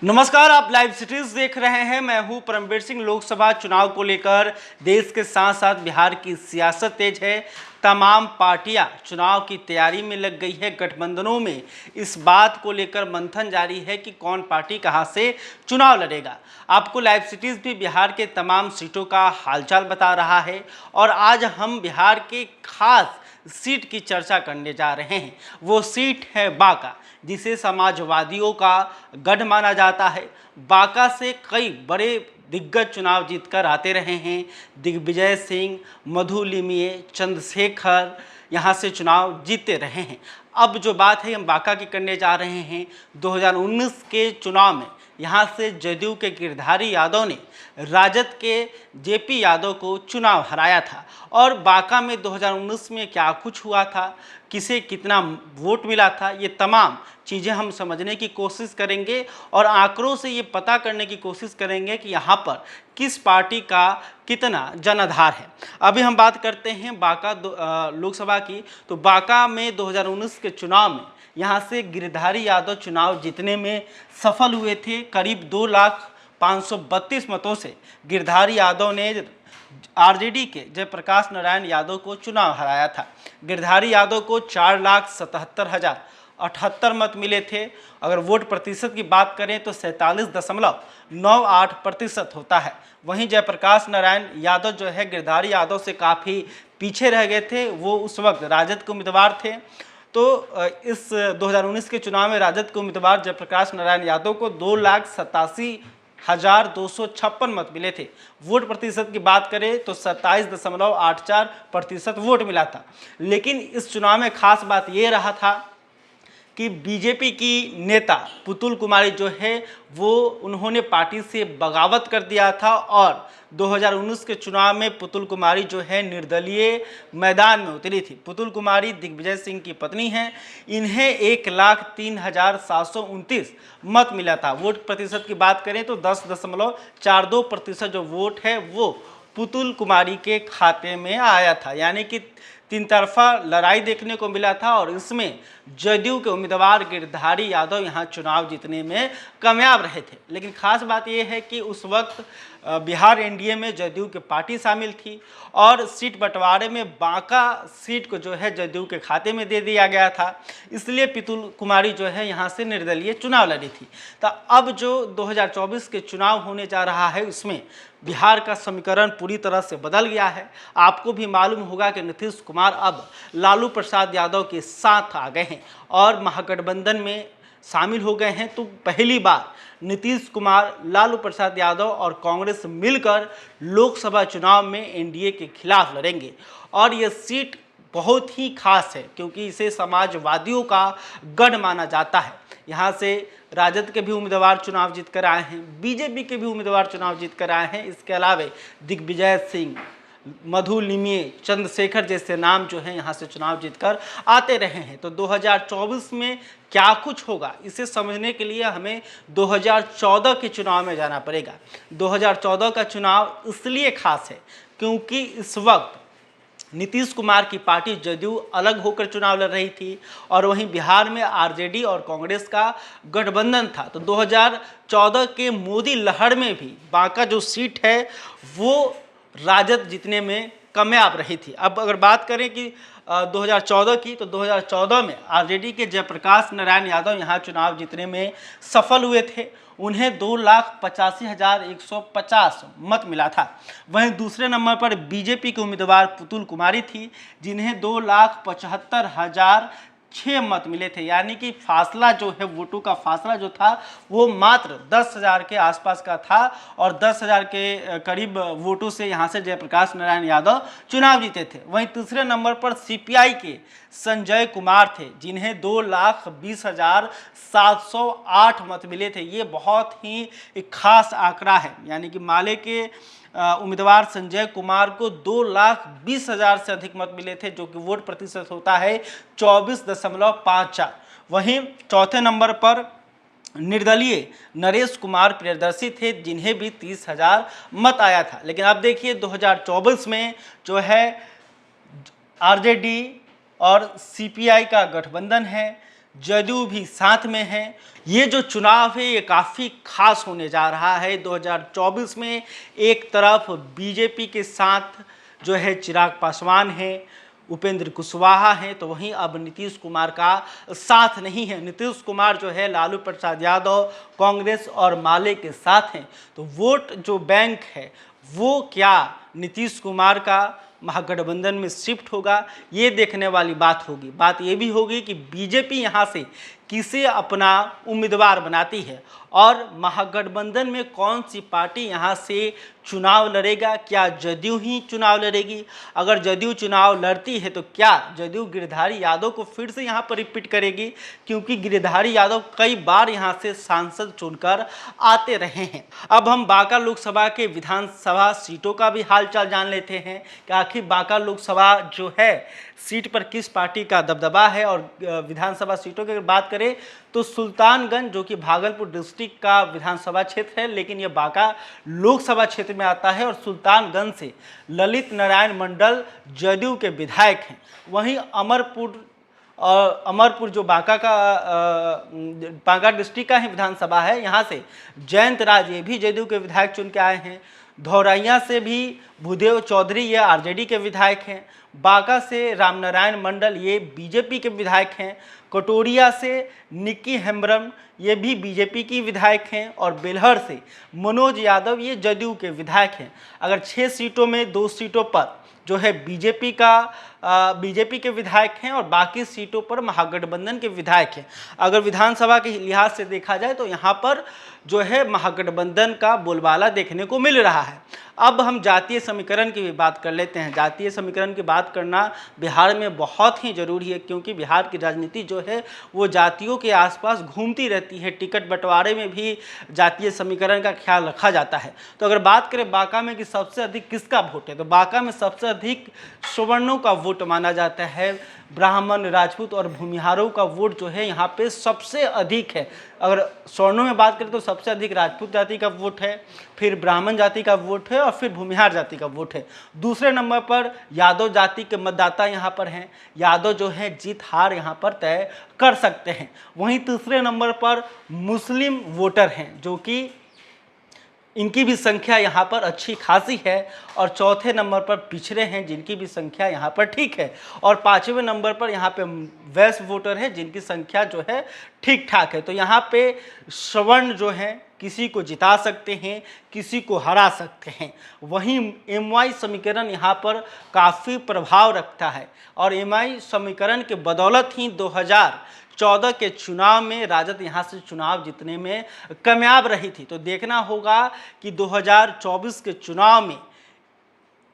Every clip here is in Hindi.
नमस्कार, आप लाइव सिटीज देख रहे हैं। मैं हूं परमवीर सिंह। लोकसभा चुनाव को लेकर देश के साथ साथ बिहार की सियासत तेज है। तमाम पार्टियां चुनाव की तैयारी में लग गई है। गठबंधनों में इस बात को लेकर मंथन जारी है कि कौन पार्टी कहां से चुनाव लड़ेगा। आपको लाइव सिटीज भी बिहार के तमाम सीटों का हालचाल बता रहा है और आज हम बिहार के खास सीट की चर्चा करने जा रहे हैं। वो सीट है बांका, जिसे समाजवादियों का गढ़ माना जाता है। बांका से कई बड़े दिग्गज चुनाव जीतकर आते रहे हैं। दिग्विजय सिंह, मधु लिमये, चंद्रशेखर यहाँ से चुनाव जीते रहे हैं। अब जो बात है हम बांका की करने जा रहे हैं। 2019 के चुनाव में यहाँ से जदयू के गिरधारी यादव ने राजद के जेपी यादव को चुनाव हराया था। और बांका में 2019 में क्या कुछ हुआ था, किसे कितना वोट मिला था, ये तमाम चीज़ें हम समझने की कोशिश करेंगे और आंकड़ों से ये पता करने की कोशिश करेंगे कि यहाँ पर किस पार्टी का कितना जनाधार है। अभी हम बात करते हैं बांका लोकसभा की। तो बांका में 2019 के चुनाव में यहाँ से गिरधारी यादव चुनाव जीतने में सफल हुए थे। करीब 2,532 मतों से गिरधारी यादव ने आरजेडी के जयप्रकाश नारायण यादव को चुनाव हराया था। गिरधारी यादव को 4,77,078 मत मिले थे। अगर वोट प्रतिशत की बात करें तो 47.98% होता है। वहीं जयप्रकाश नारायण यादव जो है गिरधारी यादव से काफ़ी पीछे रह गए थे। वो उस वक्त राजद के उम्मीदवार थे। तो इस 2019 के चुनाव में राजद के उम्मीदवार जयप्रकाश नारायण यादव को 2,87,256 मत मिले थे। वोट प्रतिशत की बात करें तो 27.84% वोट मिला था। लेकिन इस चुनाव में खास बात ये रहा था कि बीजेपी की नेता पुतुल कुमारी जो है वो उन्होंने पार्टी से बगावत कर दिया था और 2019 के चुनाव में पुतुल कुमारी जो है निर्दलीय मैदान में उतरी थी। पुतुल कुमारी दिग्विजय सिंह की पत्नी हैं। इन्हें 1,03,729 मत मिला था। वोट प्रतिशत की बात करें तो 10.42% जो वोट है वो पुतुल कुमारी के खाते में आया था। यानी कि तीन तरफा लड़ाई देखने को मिला था और इसमें जदयू के उम्मीदवार गिरधारी यादव यहाँ चुनाव जीतने में कामयाब रहे थे। लेकिन खास बात यह है कि उस वक्त बिहार एनडीए में जदयू की पार्टी शामिल थी और सीट बंटवारे में बांका सीट को जो है जदयू के खाते में दे दिया गया था। इसलिए पुतुल कुमारी जो है यहाँ से निर्दलीय चुनाव लड़ी थी। तो अब जो 2024 के चुनाव होने जा रहा है उसमें बिहार का समीकरण पूरी तरह से बदल गया है। आपको भी मालूम होगा कि नीतीश कुमार अब लालू प्रसाद यादव के साथ आ गए हैं और महागठबंधन में शामिल हो गए हैं। तो पहली बार नीतीश कुमार, लालू प्रसाद यादव और कांग्रेस मिलकर लोकसभा चुनाव में एनडीए के खिलाफ लड़ेंगे। और यह सीट बहुत ही खास है क्योंकि इसे समाजवादियों का गढ़ माना जाता है। यहाँ से राजद के भी उम्मीदवार चुनाव जीत कर आए हैं, बीजेपी के भी उम्मीदवार चुनाव जीत कर आए हैं। इसके अलावा दिग्विजय सिंह, मधु लिमये, चंद्रशेखर जैसे नाम जो हैं यहाँ से चुनाव जीतकर आते रहे हैं। तो 2024 में क्या कुछ होगा इसे समझने के लिए हमें 2014 के चुनाव में जाना पड़ेगा। 2014 का चुनाव इसलिए खास है क्योंकि इस वक्त नीतीश कुमार की पार्टी जदयू अलग होकर चुनाव लड़ रही थी और वहीं बिहार में आरजेडी और कांग्रेस का गठबंधन था। तो 2014 के मोदी लहर में भी बांका जो सीट है वो राजद जीतने में कामयाब रही थी। अब अगर बात करें कि 2014 की, तो 2014 में आरजेडी के जयप्रकाश नारायण यादव यहाँ चुनाव जीतने में सफल हुए थे। उन्हें 2,85,150 मत मिला था। वहीं दूसरे नंबर पर बीजेपी के उम्मीदवार पुतुल कुमारी थी जिन्हें 2,75,006 मत मिले थे। यानी कि फासला जो है, वोटों का फासला जो था वो मात्र 10,000 के आसपास का था और 10,000 के करीब वोटों से यहाँ से जयप्रकाश नारायण यादव चुनाव जीते थे। वहीं तीसरे नंबर पर सीपीआई के संजय कुमार थे जिन्हें 2,20,708 मत मिले थे। ये बहुत ही एक खास आंकड़ा है। यानी कि माले के उम्मीदवार संजय कुमार को 2,20,000 से अधिक मत मिले थे, जो कि वोट प्रतिशत होता है 24.54। वहीं चौथे नंबर पर निर्दलीय नरेश कुमार प्रियदर्शी थे जिन्हें भी 30,000 मत आया था। लेकिन अब देखिए 2024 में जो है आरजेडी और सीपीआई का गठबंधन है। जदयू भी साथ में है। ये जो चुनाव है ये काफ़ी खास होने जा रहा है। 2024 में एक तरफ बीजेपी के साथ जो है चिराग पासवान है, उपेंद्र कुशवाहा हैं, तो वहीं अब नीतीश कुमार का साथ नहीं है। नीतीश कुमार जो है लालू प्रसाद यादव, कांग्रेस और माले के साथ हैं। तो वोट जो बैंक है वो क्या नीतीश कुमार का महागठबंधन में शिफ्ट होगा, ये देखने वाली बात होगी। बात ये भी होगी कि बीजेपी यहाँ से किसे अपना उम्मीदवार बनाती है और महागठबंधन में कौन सी पार्टी यहाँ से चुनाव लड़ेगा। क्या जदयू ही चुनाव लड़ेगी? अगर जदयू चुनाव लड़ती है तो क्या जदयू गिरिधारी यादव को फिर से यहाँ पर रिपीट करेगी? क्योंकि गिरिधारी यादव कई बार यहाँ से सांसद चुनकर आते रहे हैं। अब हम बांका लोकसभा के विधानसभा सीटों का भी हालचाल जान लेते हैं कि आखिर बांका लोकसभा जो है सीट पर किस पार्टी का दबदबा है। और विधानसभा सीटों की अगर बात करें तो सुल्तानगंज जो कि भागलपुर डिस्ट्रिक्ट का विधानसभा क्षेत्र है, लेकिन यह बांका लोकसभा क्षेत्र में आता है और सुल्तानगंज से ललित नारायण मंडल जदयू के विधायक हैं। वहीं अमरपुर जो बांका डिस्ट्रिक्ट का ही विधानसभा है, यहाँ से जयंत राज ये भी जदयू के विधायक चुन के आए हैं। धौरैया से भी भूदेव चौधरी ये आरजेडी के विधायक हैं। बांका से रामनारायण मंडल ये बीजेपी के विधायक हैं। कटोरिया से निक्की हेम्ब्रम ये भी बीजेपी की विधायक हैं। और बेलहर से मनोज यादव ये जदयू के विधायक हैं। अगर 6 सीटों में 2 सीटों पर जो है बीजेपी के विधायक हैं और बाकी सीटों पर महागठबंधन के विधायक हैं। अगर विधानसभा के लिहाज से देखा जाए तो यहाँ पर जो है महागठबंधन का बोलबाला देखने को मिल रहा है। अब हम जातीय समीकरण की भी बात कर लेते हैं। जातीय समीकरण की बात करना बिहार में बहुत ही ज़रूरी है, क्योंकि बिहार की राजनीति जो है वो जातियों के आसपास घूमती रहती है। टिकट बंटवारे में भी जातीय समीकरण का ख्याल रखा जाता है। तो अगर बात करें बांका में कि सबसे अधिक किसका वोट है, तो बांका में सबसे अधिक सवर्णों का वोट माना जाता है। ब्राह्मण, राजपूत और भूमिहारों का वोट जो है यहाँ पे सबसे अधिक है। अगर सवर्णों में बात करें तो सबसे अधिक राजपूत जाति का वोट है, फिर ब्राह्मण जाति का वोट है और फिर भूमिहार जाति का वोट है। दूसरे नंबर पर यादव जाति के मतदाता यहाँ पर हैं। यादव जो है जीत हार यहाँ पर तय कर सकते हैं। वहीं तीसरे नंबर पर मुस्लिम वोटर हैं, जो कि इनकी भी संख्या यहाँ पर अच्छी खासी है। और चौथे नंबर पर पिछड़े हैं, जिनकी भी संख्या यहाँ पर ठीक है। और 5वें नंबर पर यहाँ पे वैश्य वोटर है, जिनकी संख्या जो है ठीक ठाक है। तो यहाँ पे सवर्ण जो है किसी को जिता सकते हैं, किसी को हरा सकते हैं। वहीं एमवाई समीकरण यहाँ पर काफ़ी प्रभाव रखता है और एमवाई समीकरण के बदौलत ही 2014 के चुनाव में राजद यहाँ से चुनाव जीतने में कामयाब रही थी। तो देखना होगा कि 2024 के चुनाव में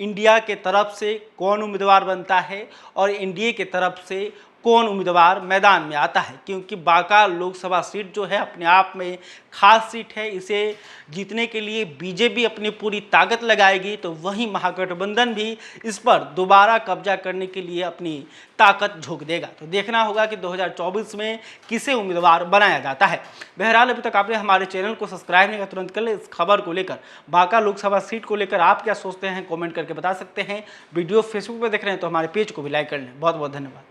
इंडिया के तरफ से कौन उम्मीदवार बनता है और एनडीए के तरफ से कौन उम्मीदवार मैदान में आता है। क्योंकि बांका लोकसभा सीट जो है अपने आप में खास सीट है, इसे जीतने के लिए बीजेपी अपनी पूरी ताकत लगाएगी, तो वहीं महागठबंधन भी इस पर दोबारा कब्जा करने के लिए अपनी ताकत झोंक देगा। तो देखना होगा कि 2024 में किसे उम्मीदवार बनाया जाता है। बहरहाल अभी तक आपने हमारे चैनल को सब्सक्राइब नहीं किया, तुरंत कर ले। इस खबर को लेकर, बांका लोकसभा सीट को लेकर आप क्या सोचते हैं कॉमेंट करके बता सकते हैं। वीडियो फेसबुक पर देख रहे हैं तो हमारे पेज को भी लाइक कर लें। बहुत बहुत धन्यवाद।